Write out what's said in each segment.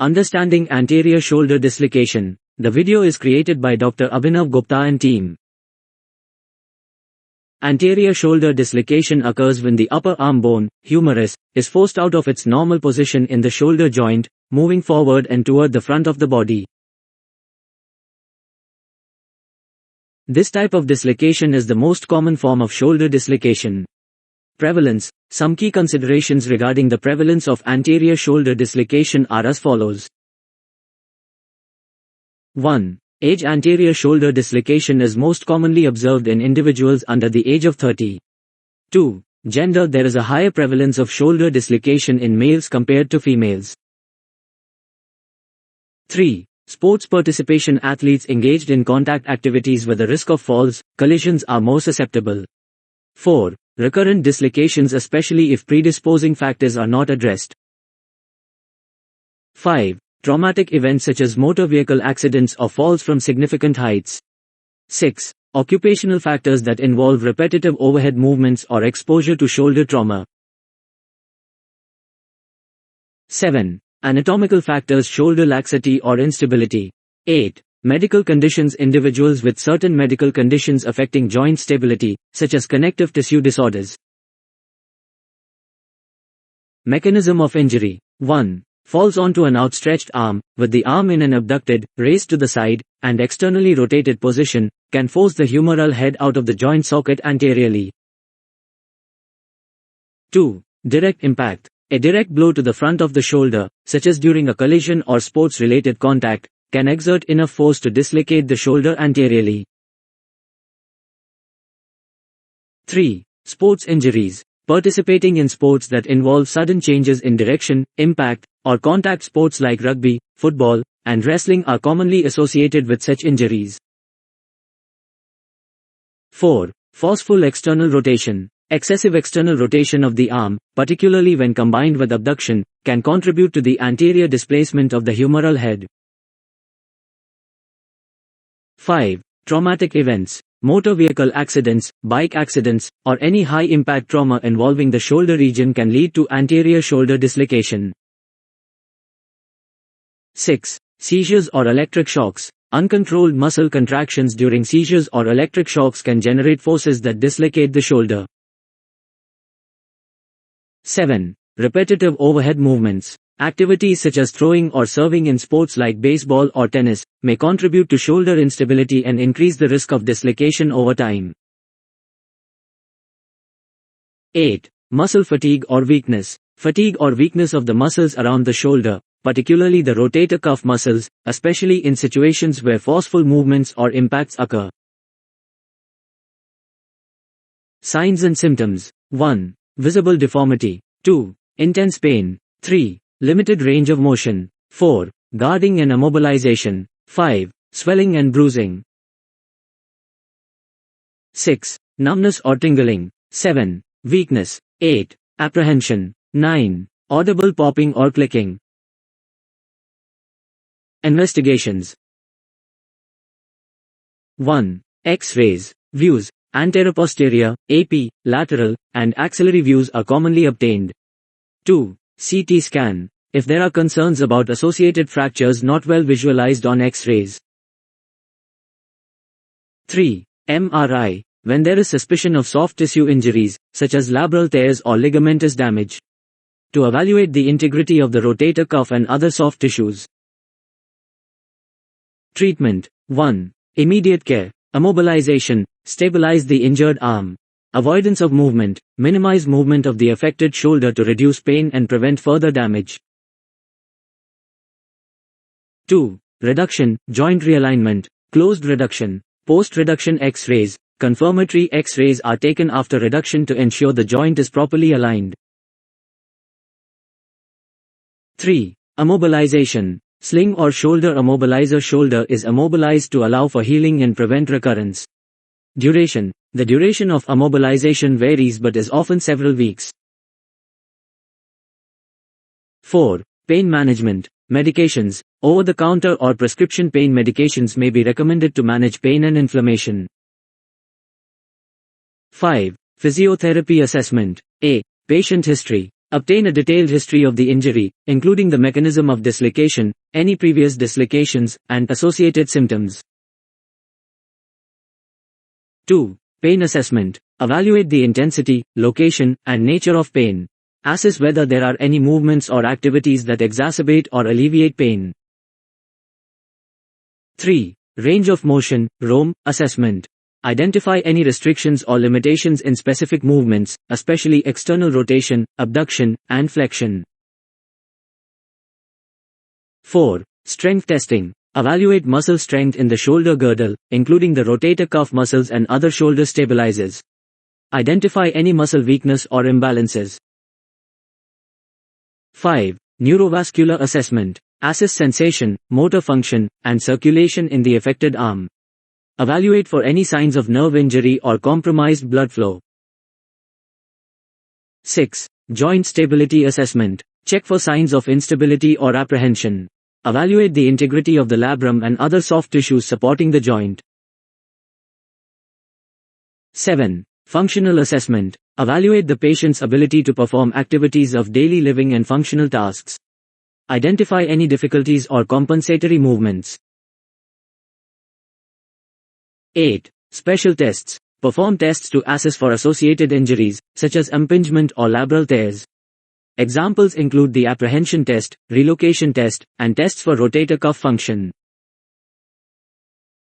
Understanding Anterior Shoulder Dislocation. The video is created by Dr. Abhinav Gupta and team. Anterior shoulder dislocation occurs when the upper arm bone, humerus, is forced out of its normal position in the shoulder joint, moving forward and toward the front of the body. This type of dislocation is the most common form of shoulder dislocation. Prevalence. Some key considerations regarding the prevalence of anterior shoulder dislocation are as follows. 1. Age. Anterior shoulder dislocation is most commonly observed in individuals under the age of 30. 2. Gender. There is a higher prevalence of shoulder dislocation in males compared to females. 3. Sports participation. Athletes engaged in contact activities with the risk of falls, collisions are more susceptible. 4. Recurrent dislocations, especially if predisposing factors are not addressed. 5. Traumatic events such as motor vehicle accidents or falls from significant heights. 6. Occupational factors that involve repetitive overhead movements or exposure to shoulder trauma. 7. Anatomical factors. Shoulder laxity or instability. 8. Medical conditions. Individuals with certain medical conditions affecting joint stability, such as connective tissue disorders. Mechanism of injury. 1. Falls onto an outstretched arm, with the arm in an abducted, raised to the side, and externally rotated position, can force the humeral head out of the joint socket anteriorly. 2. Direct impact. A direct blow to the front of the shoulder, such as during a collision or sports-related contact, can exert enough force to dislocate the shoulder anteriorly. 3. Sports injuries. Participating in sports that involve sudden changes in direction, impact, or contact. Sports like rugby, football, and wrestling are commonly associated with such injuries. 4. Forceful external rotation. Excessive external rotation of the arm, particularly when combined with abduction, can contribute to the anterior displacement of the humeral head. 5. Traumatic events. Motor vehicle accidents, bike accidents, or any high-impact trauma involving the shoulder region can lead to anterior shoulder dislocation. 6. Seizures or electric shocks. Uncontrolled muscle contractions during seizures or electric shocks can generate forces that dislocate the shoulder. 7. Repetitive overhead movements. Activities such as throwing or serving in sports like baseball or tennis may contribute to shoulder instability and increase the risk of dislocation over time. 8. Muscle fatigue or weakness. Fatigue or weakness of the muscles around the shoulder, particularly the rotator cuff muscles, especially in situations where forceful movements or impacts occur. Signs and symptoms. 1. Visible deformity. 2. Intense pain. 3. Limited range of motion. 4. Guarding and immobilization. 5. Swelling and bruising. 6. Numbness or tingling. 7. Weakness. 8. Apprehension. 9. Audible popping or clicking. Investigations. 1. X-rays. Views. Anteroposterior, AP, lateral, and axillary views are commonly obtained. 2. CT scan. If there are concerns about associated fractures not well visualized on X-rays. 3. MRI. When there is suspicion of soft tissue injuries, such as labral tears or ligamentous damage. To evaluate the integrity of the rotator cuff and other soft tissues. Treatment. 1. Immediate care. Immobilization. Stabilize the injured arm. Avoidance of movement. Minimize movement of the affected shoulder to reduce pain and prevent further damage. 2. Reduction, joint realignment, closed reduction. Post-reduction X-rays. Confirmatory X-rays are taken after reduction to ensure the joint is properly aligned. 3. Immobilization. Sling or shoulder immobilizer. Shoulder is immobilized to allow for healing and prevent recurrence. Duration. The duration of immobilization varies but is often several weeks. 4. Pain management. Medications. Over-the-counter or prescription pain medications may be recommended to manage pain and inflammation. 5. Physiotherapy assessment. A. Patient history. Obtain a detailed history of the injury, including the mechanism of dislocation, any previous dislocations, and associated symptoms. 2. Pain assessment. Evaluate the intensity, location, and nature of pain. Assess whether there are any movements or activities that exacerbate or alleviate pain. 3. Range of motion, ROM, assessment. Identify any restrictions or limitations in specific movements, especially external rotation, abduction, and flexion. 4. Strength testing. Evaluate muscle strength in the shoulder girdle, including the rotator cuff muscles and other shoulder stabilizers. Identify any muscle weakness or imbalances. 5. Neurovascular assessment. Assess sensation, motor function, and circulation in the affected arm. Evaluate for any signs of nerve injury or compromised blood flow. 6. Joint stability assessment. Check for signs of instability or apprehension. Evaluate the integrity of the labrum and other soft tissues supporting the joint. 7. Functional assessment. Evaluate the patient's ability to perform activities of daily living and functional tasks. Identify any difficulties or compensatory movements. 8. Special tests. Perform tests to assess for associated injuries, such as impingement or labral tears. Examples include the apprehension test, relocation test, and tests for rotator cuff function.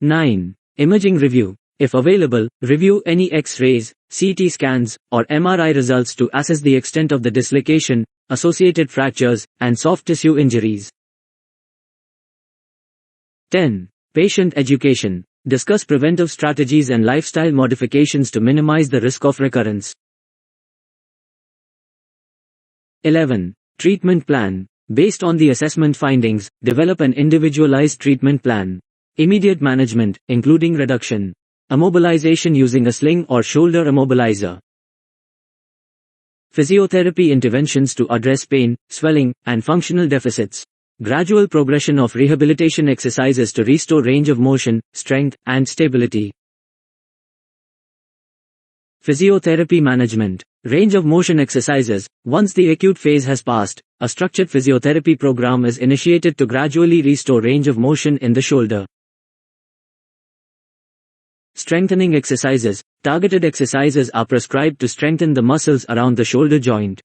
9. Imaging review. If available, review any X-rays, CT scans, or MRI results to assess the extent of the dislocation, associated fractures, and soft tissue injuries. 10. Patient education. Discuss preventive strategies and lifestyle modifications to minimize the risk of recurrence. 11. Treatment plan. Based on the assessment findings, develop an individualized treatment plan. Immediate management, including reduction. Immobilization using a sling or shoulder immobilizer. Physiotherapy interventions to address pain, swelling, and functional deficits. Gradual progression of rehabilitation exercises to restore range of motion, strength, and stability. Physiotherapy management. Range of motion exercises. Once the acute phase has passed, a structured physiotherapy program is initiated to gradually restore range of motion in the shoulder. Strengthening exercises. Targeted exercises are prescribed to strengthen the muscles around the shoulder joint.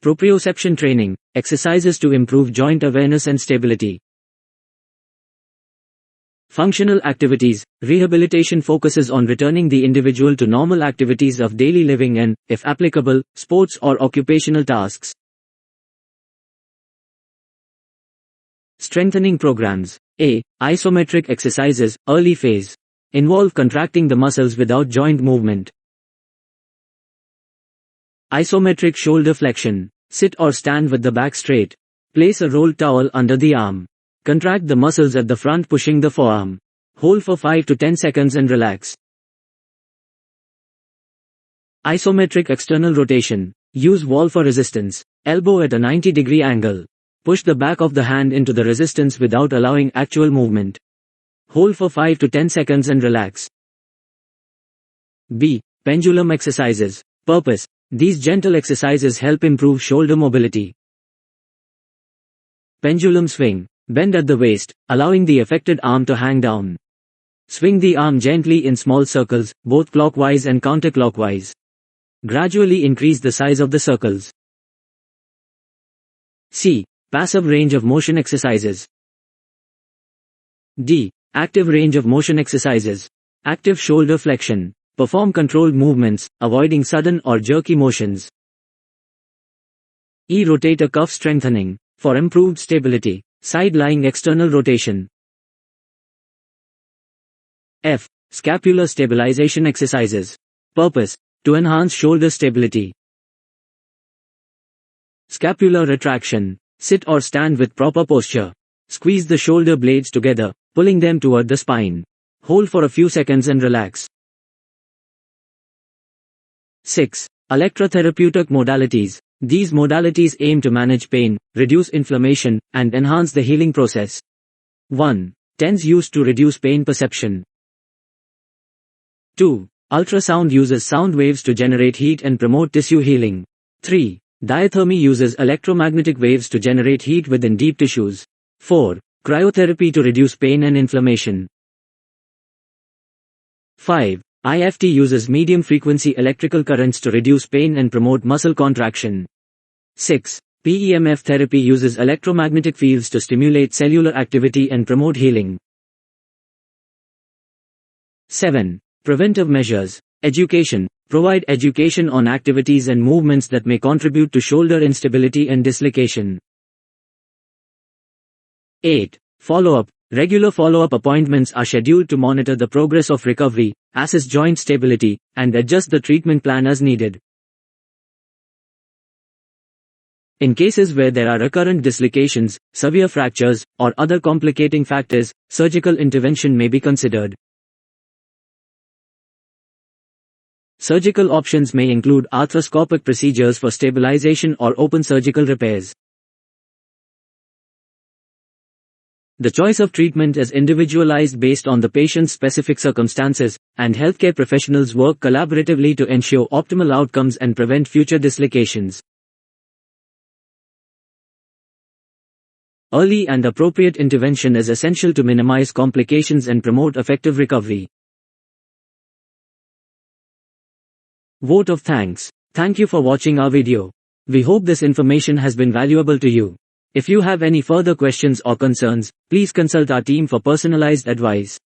Proprioception training. Exercises to improve joint awareness and stability. Functional activities. Rehabilitation focuses on returning the individual to normal activities of daily living and, if applicable, sports or occupational tasks. Strengthening programs. A. Isometric exercises, early phase. Involve contracting the muscles without joint movement. Isometric shoulder flexion. Sit or stand with the back straight. Place a rolled towel under the arm. Contract the muscles at the front pushing the forearm. Hold for 5 to 10 seconds and relax. Isometric external rotation. Use wall for resistance. Elbow at a 90-degree angle. Push the back of the hand into the resistance without allowing actual movement. Hold for 5 to 10 seconds and relax. B. Pendulum exercises. Purpose. These gentle exercises help improve shoulder mobility. Pendulum swing. Bend at the waist, allowing the affected arm to hang down. Swing the arm gently in small circles, both clockwise and counterclockwise. Gradually increase the size of the circles. C. Passive range of motion exercises. D. Active range of motion exercises. Active shoulder flexion. Perform controlled movements, avoiding sudden or jerky motions. E. Rotator cuff strengthening. For improved stability. Side-lying external rotation. F. Scapular stabilization exercises. Purpose. To enhance shoulder stability. Scapular retraction. Sit or stand with proper posture. Squeeze the shoulder blades together, pulling them toward the spine. Hold for a few seconds and relax. 6. Electrotherapeutic modalities. These modalities aim to manage pain, reduce inflammation, and enhance the healing process. 1. TENS used to reduce pain perception. 2. Ultrasound uses sound waves to generate heat and promote tissue healing. 3. Diathermy uses electromagnetic waves to generate heat within deep tissues. 4. Cryotherapy to reduce pain and inflammation. 5. IFT uses medium-frequency electrical currents to reduce pain and promote muscle contraction. 6. PEMF therapy uses electromagnetic fields to stimulate cellular activity and promote healing. 7. Preventive measures. Education. Provide education on activities and movements that may contribute to shoulder instability and dislocation. 8. Follow-up. Regular follow-up appointments are scheduled to monitor the progress of recovery, assess joint stability, and adjust the treatment plan as needed. In cases where there are recurrent dislocations, severe fractures, or other complicating factors, surgical intervention may be considered. Surgical options may include arthroscopic procedures for stabilization or open surgical repairs. The choice of treatment is individualized based on the patient's specific circumstances, and healthcare professionals work collaboratively to ensure optimal outcomes and prevent future dislocations. Early and appropriate intervention is essential to minimize complications and promote effective recovery. Vote of thanks. Thank you for watching our video. We hope this information has been valuable to you. If you have any further questions or concerns, please consult our team for personalized advice.